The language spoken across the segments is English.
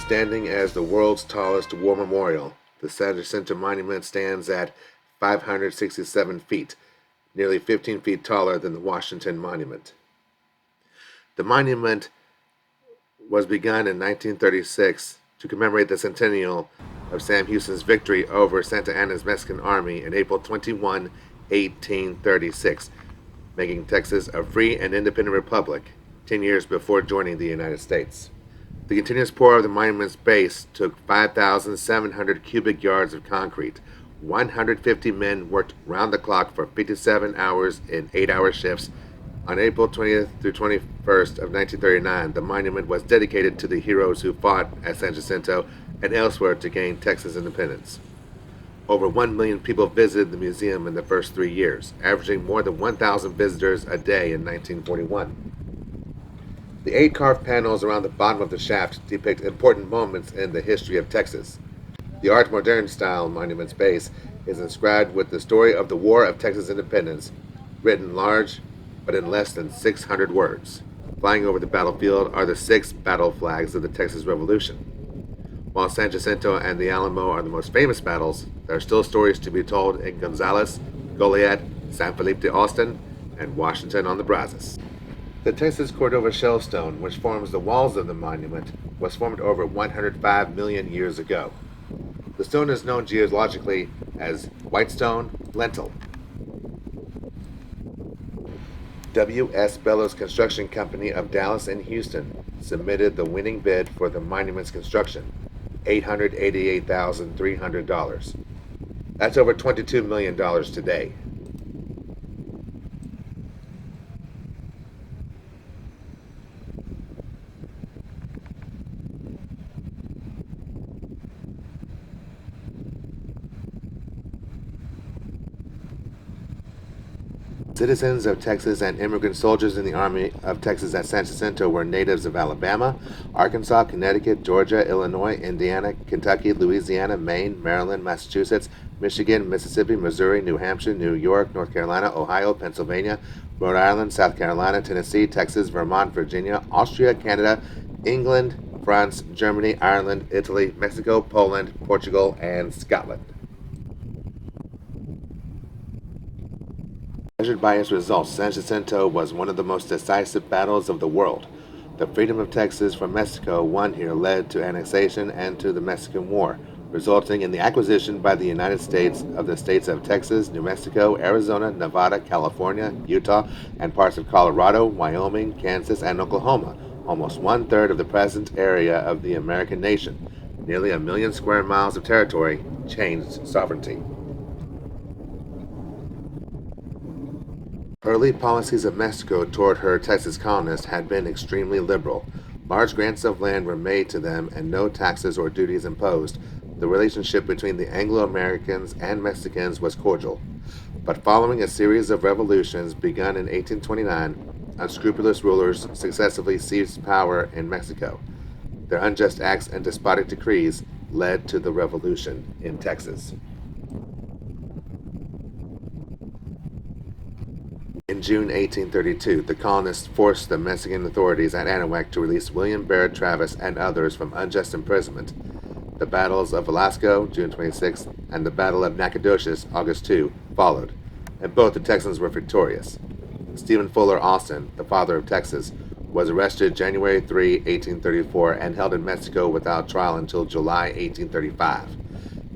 Standing as the world's tallest war memorial, the San Jacinto Monument stands at 567 feet, nearly 15 feet taller than the Washington Monument. The monument was begun in 1936 to commemorate the centennial of Sam Houston's victory over Santa Anna's Mexican army in April 21, 1836, making Texas a free and independent republic 10 years before joining the United States. The continuous pour of the monument's base took 5,700 cubic yards of concrete. 150 men worked round the clock for 57 hours in 8-hour shifts. On April 20th through 21st of 1939, the monument was dedicated to the heroes who fought at San Jacinto and elsewhere to gain Texas independence. Over 1 million people visited the museum in the first 3 years, averaging more than 1,000 visitors a day in 1941. The 8 carved panels around the bottom of the shaft depict important moments in the history of Texas. The Art Moderne style monument's base is inscribed with the story of the War of Texas Independence, written large but in less than 600 words. Flying over the battlefield are the 6 battle flags of the Texas Revolution. While San Jacinto and the Alamo are the most famous battles, there are still stories to be told in Gonzales, Goliad, San Felipe de Austin, and Washington on the Brazos. The Texas Cordova shellstone, which forms the walls of the monument, was formed over 105 million years ago. The stone is known geologically as Whitestone Lentil. W.S. Bellows Construction Company of Dallas and Houston submitted the winning bid for the monument's construction, $888,300. That's over $22 million today. Citizens of Texas and immigrant soldiers in the Army of Texas at San Jacinto were natives of Alabama, Arkansas, Connecticut, Georgia, Illinois, Indiana, Kentucky, Louisiana, Maine, Maryland, Massachusetts, Michigan, Mississippi, Missouri, New Hampshire, New York, North Carolina, Ohio, Pennsylvania, Rhode Island, South Carolina, Tennessee, Texas, Vermont, Virginia, Austria, Canada, England, France, Germany, Ireland, Italy, Mexico, Poland, Portugal, and Scotland. Measured by its results, San Jacinto was one of the most decisive battles of the world. The freedom of Texas from Mexico won here led to annexation and to the Mexican War, resulting in the acquisition by the United States of the states of Texas, New Mexico, Arizona, Nevada, California, Utah, and parts of Colorado, Wyoming, Kansas, and Oklahoma, almost 1/3 of the present area of the American nation. Nearly 1 million square miles of territory changed sovereignty. Early policies of Mexico toward her Texas colonists had been extremely liberal. Large grants of land were made to them and no taxes or duties imposed. The relationship between the Anglo-Americans and Mexicans was cordial. But following a series of revolutions begun in 1829, unscrupulous rulers successively seized power in Mexico. Their unjust acts and despotic decrees led to the revolution in Texas. In June 1832, the colonists forced the Mexican authorities at Anahuac to release William Barrett Travis and others from unjust imprisonment. The battles of Velasco, June 26, and the Battle of Nacogdoches, August 2, followed, and both the Texans were victorious. Stephen Fuller Austin, the father of Texas, was arrested January 3, 1834, and held in Mexico without trial until July 1835.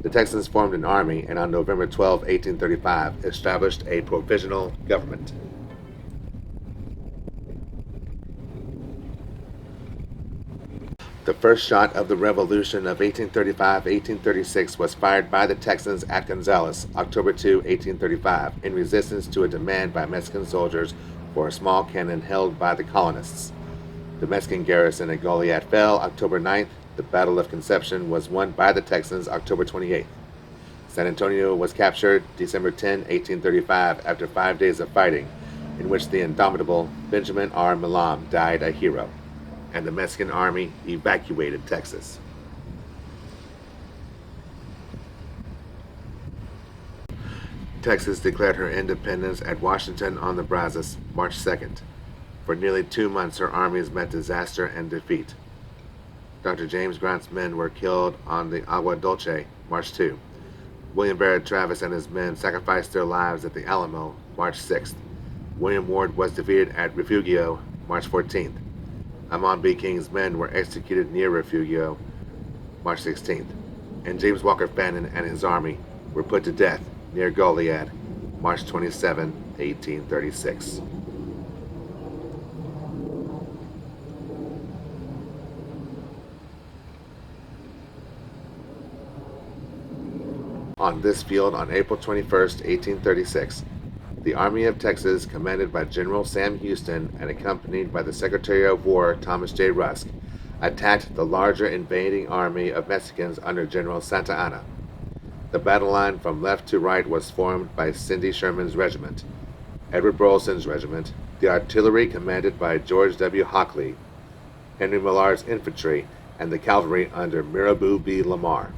The Texans formed an army and on November 12, 1835, established a provisional government. The first shot of the Revolution of 1835-1836 was fired by the Texans at Gonzales, October 2, 1835, in resistance to a demand by Mexican soldiers for a small cannon held by the colonists. The Mexican garrison at Goliad fell October 9th. The Battle of Conception was won by the Texans October 28th. San Antonio was captured December 10, 1835, after 5 days of fighting, in which the indomitable Benjamin R. Milam died a hero, and the Mexican army evacuated Texas. Texas declared her independence at Washington on the Brazos, March 2nd. For nearly 2 months, her armies met disaster and defeat. Dr. James Grant's men were killed on the Agua Dulce, March 2. William Barrett Travis and his men sacrificed their lives at the Alamo, March 6th. William Ward was defeated at Refugio, March 14th. Amon B. King's men were executed near Refugio, March 16th. And James Walker Fannin and his army were put to death near Goliad, March 27, 1836. On this field, on April 21, 1836, the Army of Texas, commanded by General Sam Houston and accompanied by the Secretary of War Thomas J. Rusk, attacked the larger invading army of Mexicans under General Santa Anna. The battle line from left to right was formed by Cindy Sherman's regiment, Edward Burleson's regiment, the artillery commanded by George W. Hockley, Henry Millard's infantry, and the cavalry under Mirabeau B. Lamar.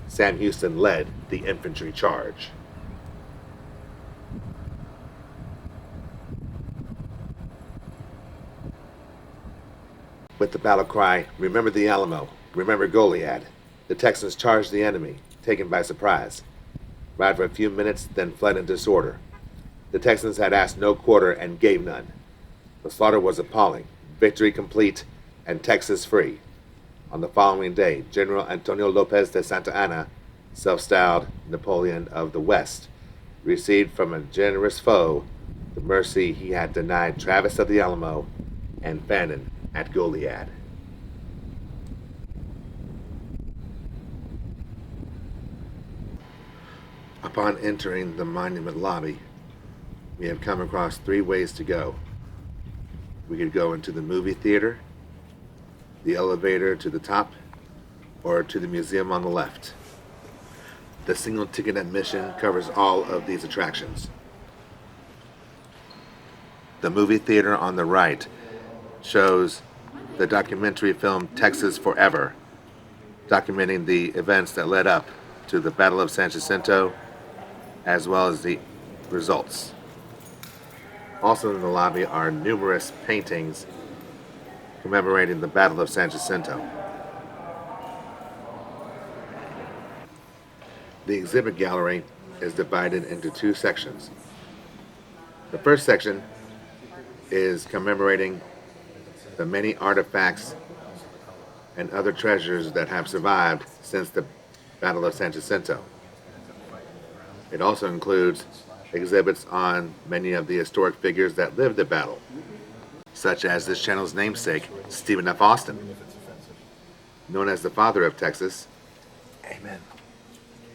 Sam Houston led the infantry charge. With the battle cry, "Remember the Alamo, remember Goliad," the Texans charged the enemy, taken by surprise. Ride for a few minutes, then fled in disorder. The Texans had asked no quarter and gave none. The slaughter was appalling, victory complete, and Texas free. On the following day, General Antonio Lopez de Santa Anna, self-styled Napoleon of the West, received from a generous foe the mercy he had denied Travis of the Alamo and Fannin at Goliad. Upon entering the monument lobby, we have come across three ways to go. We could go into the movie theater, the elevator to the top, or to the museum on the left. The single ticket admission covers all of these attractions. The movie theater on the right shows the documentary film Texas Forever, documenting the events that led up to the Battle of San Jacinto, as well as the results. Also in the lobby are numerous paintings commemorating the Battle of San Jacinto. The exhibit gallery is divided into two sections. The first section is commemorating the many artifacts and other treasures that have survived since the Battle of San Jacinto. It also includes exhibits on many of the historic figures that lived the battle, such as this channel's namesake, Stephen F. Austin, known as the father of Texas. Amen.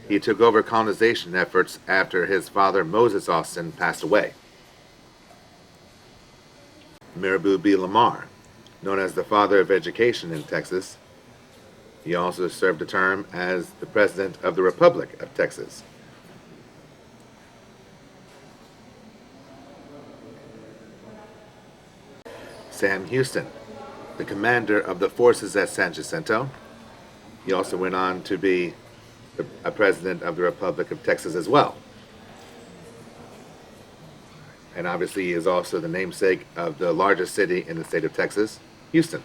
He took over colonization efforts after his father, Moses Austin, passed away. Mirabeau B. Lamar, known as the father of education in Texas. He also served a term as the President of the Republic of Texas. Sam Houston, the commander of the forces at San Jacinto. He also went on to be a president of the Republic of Texas as well. And obviously he is also the namesake of the largest city in the state of Texas, Houston.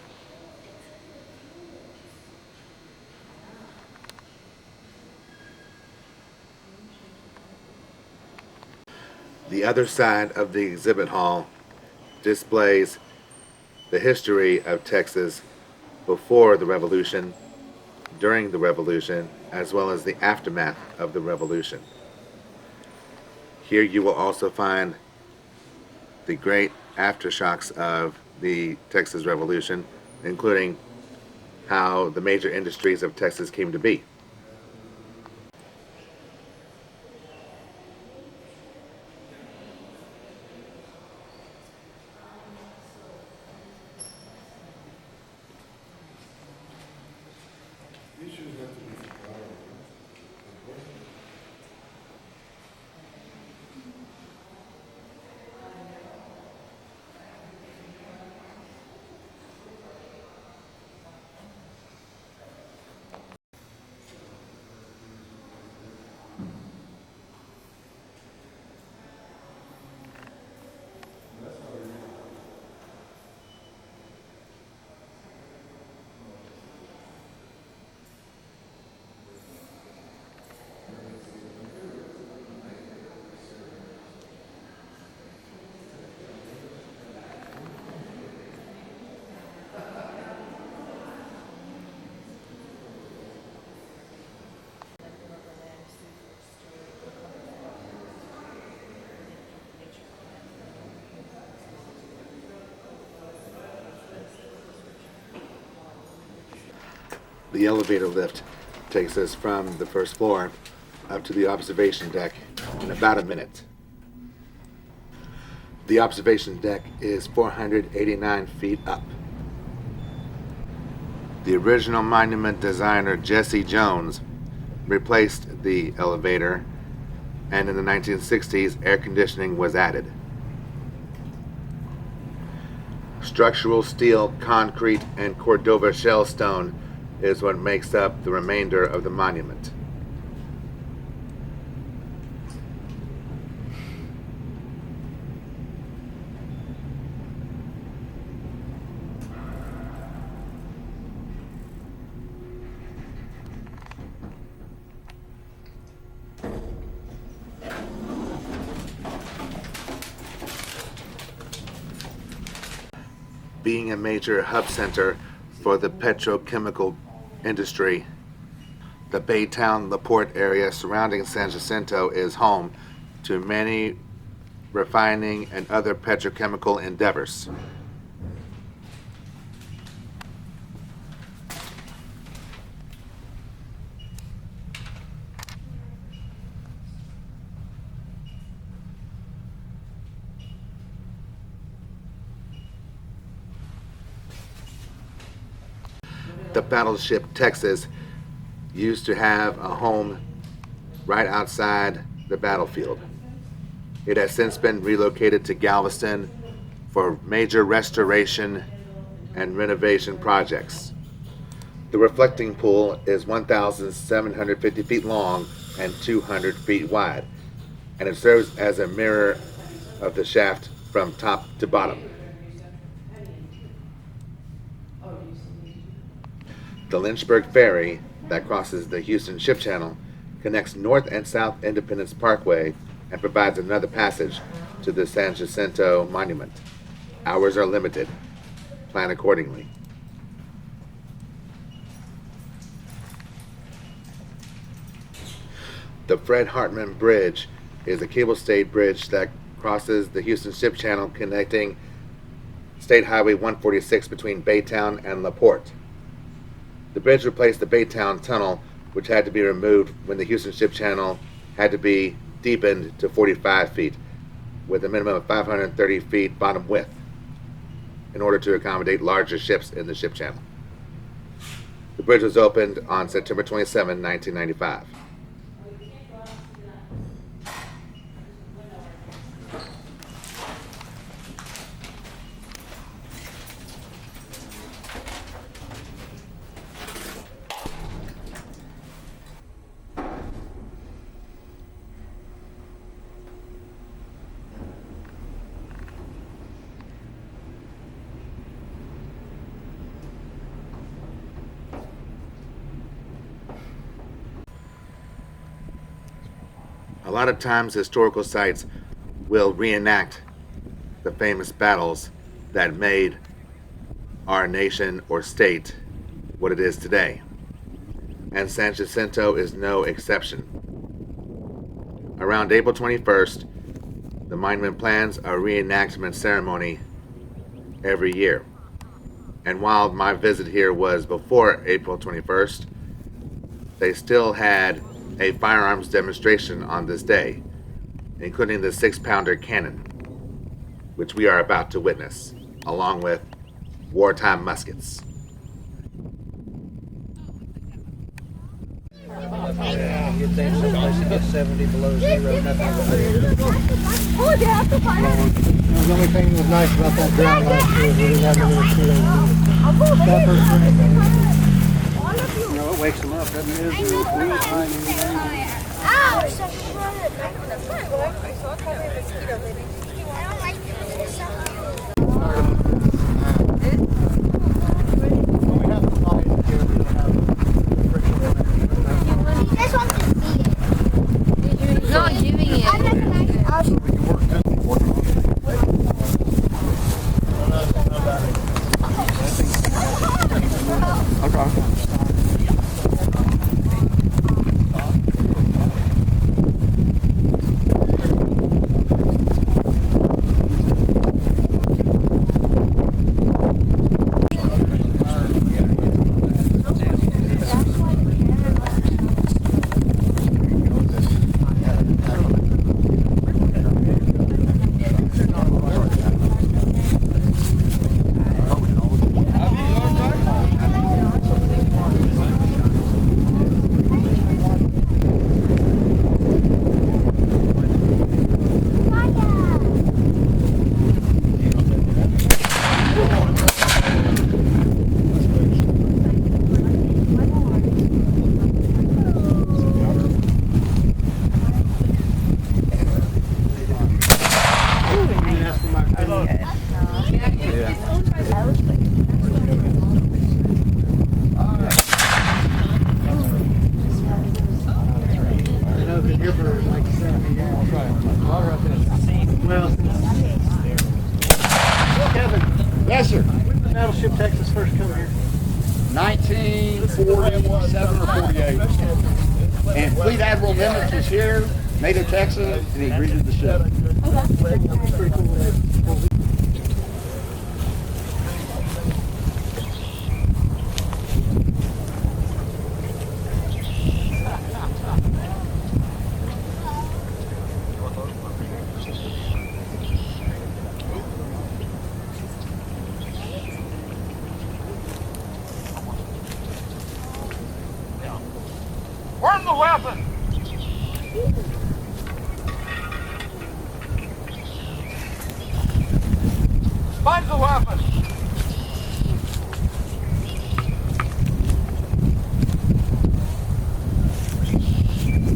The other side of the exhibit hall displays the history of Texas before the Revolution, during the Revolution, as well as the aftermath of the Revolution. Here you will also find the great aftershocks of the Texas Revolution, including how the major industries of Texas came to be. The elevator lift takes us from the first floor up to the observation deck in about a minute. The observation deck is 489 feet up. The original monument designer Jesse Jones replaced the elevator, and in the 1960s air conditioning was added. Structural steel, concrete, and Cordova shell stone is what makes up the remainder of the monument. Being a major hub center for the petrochemical industry, the Baytown, Porte area surrounding San Jacinto is home to many refining and other petrochemical endeavors. The Battleship Texas used to have a home right outside the battlefield. It has since been relocated to Galveston for major restoration and renovation projects. The reflecting pool is 1,750 feet long and 200 feet wide, and it serves as a mirror of the shaft from top to bottom. The Lynchberg Ferry that crosses the Houston Ship Channel connects North and South Independence Parkway and provides another passage to the San Jacinto Monument. Hours are limited. Plan accordingly. The Fred Hartman Bridge is a cable-stayed bridge that crosses the Houston Ship Channel connecting State Highway 146 between Baytown and Porte. The bridge replaced the Baytown Tunnel, which had to be removed when the Houston Ship Channel had to be deepened to 45 feet, with a minimum of 530 feet bottom width, in order to accommodate larger ships in the ship channel. The bridge was opened on September 27, 1995. A lot of times historical sites will reenact the famous battles that made our nation or state what it is today. And San Jacinto is no exception. Around April 21st, the monument plans a reenactment ceremony every year. And while my visit here was before April 21st, they still had a firearms demonstration on this day, including the 6-pounder cannon, which we are about to witness, along with wartime muskets. Yeah, you'd think someplace to get 70 below zero, nothing but the only thing that was nice about that drought last year is we didn't have any mosquitoes. You know, it wakes them up, doesn't it? Ow! So shredded. I saw a couple of mosquitoes. I don't like This one's just beat it. Not giving it. I'm not gonna Battleship Texas first come here? 1947 or 48. And Fleet Admiral Nimitz was here, native Texan, and he greeted the ship. Pretty cool. Where's the weapon? Find the weapon.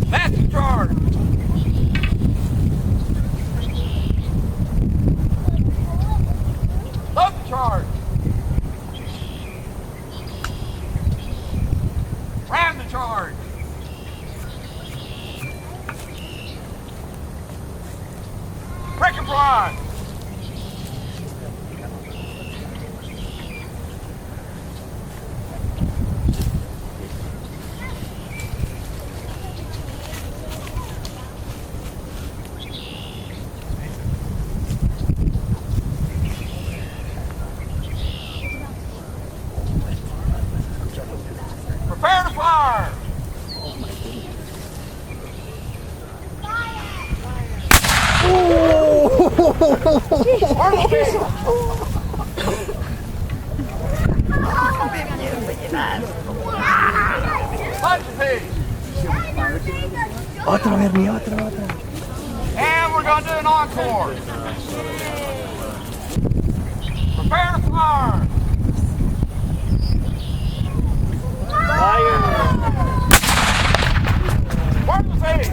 That's the charge. Load the charge. Ram the charge. Break and run. Prepare to fire! Punch the piece! Otra, Bernie, otra. And we're going to do an encore. Prepare to fire! Where's the face?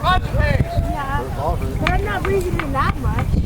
Punch the piece! Yeah. But I'm not breathing in that much.